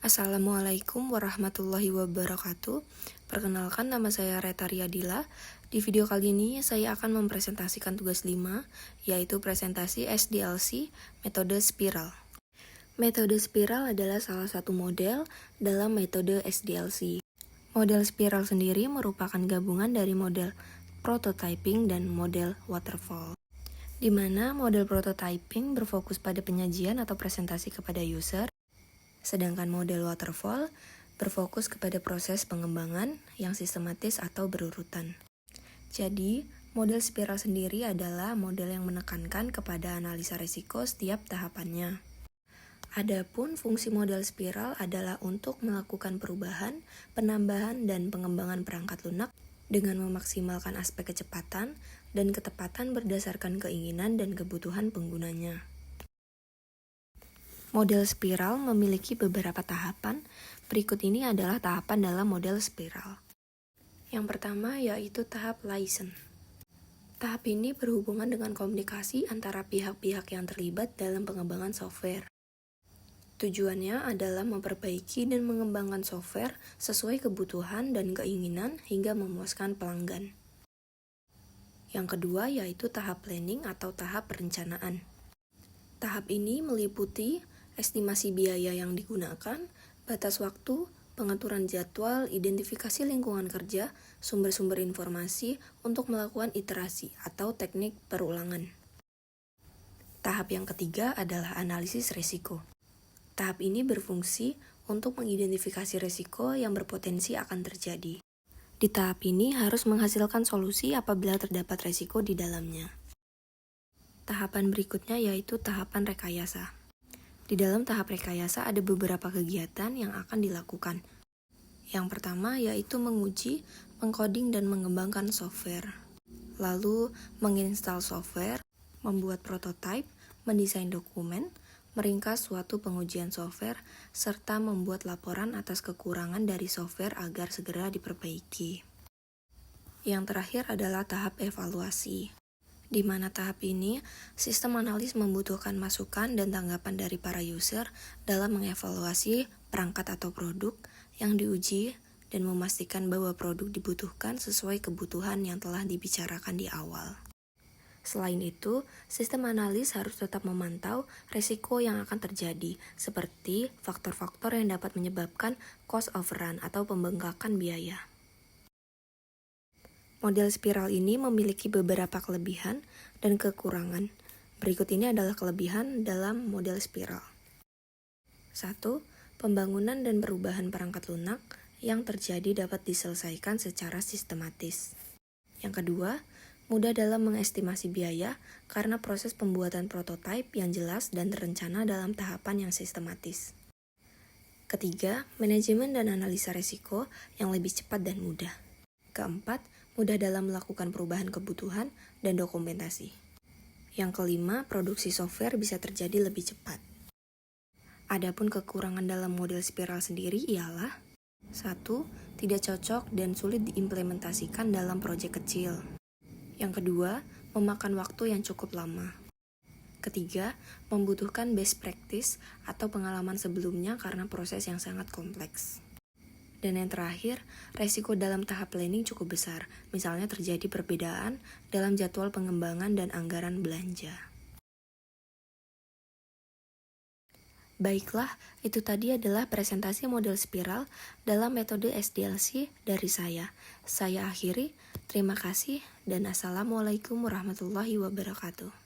Assalamualaikum warahmatullahi wabarakatuh. Perkenalkan, nama saya Retaria Dila. Di video kali ini saya akan mempresentasikan tugas 5, yaitu presentasi SDLC metode spiral. Metode spiral adalah salah satu model dalam metode SDLC. Model spiral sendiri merupakan gabungan dari model prototyping dan model waterfall, di mana model prototyping berfokus pada penyajian atau presentasi kepada user, sedangkan model waterfall berfokus kepada proses pengembangan yang sistematis atau berurutan. Jadi, model spiral sendiri adalah model yang menekankan kepada analisa risiko setiap tahapannya. Adapun fungsi model spiral adalah untuk melakukan perubahan, penambahan, dan pengembangan perangkat lunak dengan memaksimalkan aspek kecepatan dan ketepatan berdasarkan keinginan dan kebutuhan penggunanya. Model spiral memiliki beberapa tahapan. Berikut ini adalah tahapan dalam model spiral. Yang pertama yaitu tahap liaison. Tahap ini berhubungan dengan komunikasi antara pihak-pihak yang terlibat dalam pengembangan software. Tujuannya adalah memperbaiki dan mengembangkan software sesuai kebutuhan dan keinginan hingga memuaskan pelanggan. Yang kedua yaitu tahap planning atau tahap perencanaan. Tahap ini meliputi estimasi biaya yang digunakan, batas waktu, pengaturan jadwal, identifikasi lingkungan kerja, sumber-sumber informasi untuk melakukan iterasi atau teknik perulangan. Tahap yang ketiga adalah analisis risiko. Tahap ini berfungsi untuk mengidentifikasi risiko yang berpotensi akan terjadi. Di tahap ini harus menghasilkan solusi apabila terdapat risiko di dalamnya. Tahapan berikutnya yaitu tahapan rekayasa. Di dalam tahap rekayasa ada beberapa kegiatan yang akan dilakukan. Yang pertama yaitu menguji, mengcoding, dan mengembangkan software. Lalu menginstal software, membuat prototipe, mendesain dokumen, meringkas suatu pengujian software, serta membuat laporan atas kekurangan dari software agar segera diperbaiki. Yang terakhir adalah tahap evaluasi, di mana tahap ini, sistem analis membutuhkan masukan dan tanggapan dari para user dalam mengevaluasi perangkat atau produk yang diuji dan memastikan bahwa produk dibutuhkan sesuai kebutuhan yang telah dibicarakan di awal. Selain itu, sistem analis harus tetap memantau risiko yang akan terjadi, seperti faktor-faktor yang dapat menyebabkan cost overrun atau pembengkakan biaya. Model spiral ini memiliki beberapa kelebihan dan kekurangan. Berikut ini adalah kelebihan dalam model spiral. 1. Pembangunan dan perubahan perangkat lunak yang terjadi dapat diselesaikan secara sistematis. Yang kedua, mudah dalam mengestimasi biaya karena proses pembuatan prototipe yang jelas dan terencana dalam tahapan yang sistematis. Ketiga, manajemen dan analisa risiko yang lebih cepat dan mudah. Keempat, mudah dalam melakukan perubahan kebutuhan dan dokumentasi. Yang kelima, produksi software bisa terjadi lebih cepat. Adapun kekurangan dalam model spiral sendiri ialah 1. Tidak cocok dan sulit diimplementasikan dalam proyek kecil. Yang kedua, memakan waktu yang cukup lama. Ketiga, membutuhkan best practice atau pengalaman sebelumnya karena proses yang sangat kompleks. Dan yang terakhir, resiko dalam tahap planning cukup besar, misalnya terjadi perbedaan dalam jadwal pengembangan dan anggaran belanja. Baiklah, itu tadi adalah presentasi model spiral dalam metode SDLC dari saya. Saya akhiri, terima kasih, dan Assalamualaikum warahmatullahi wabarakatuh.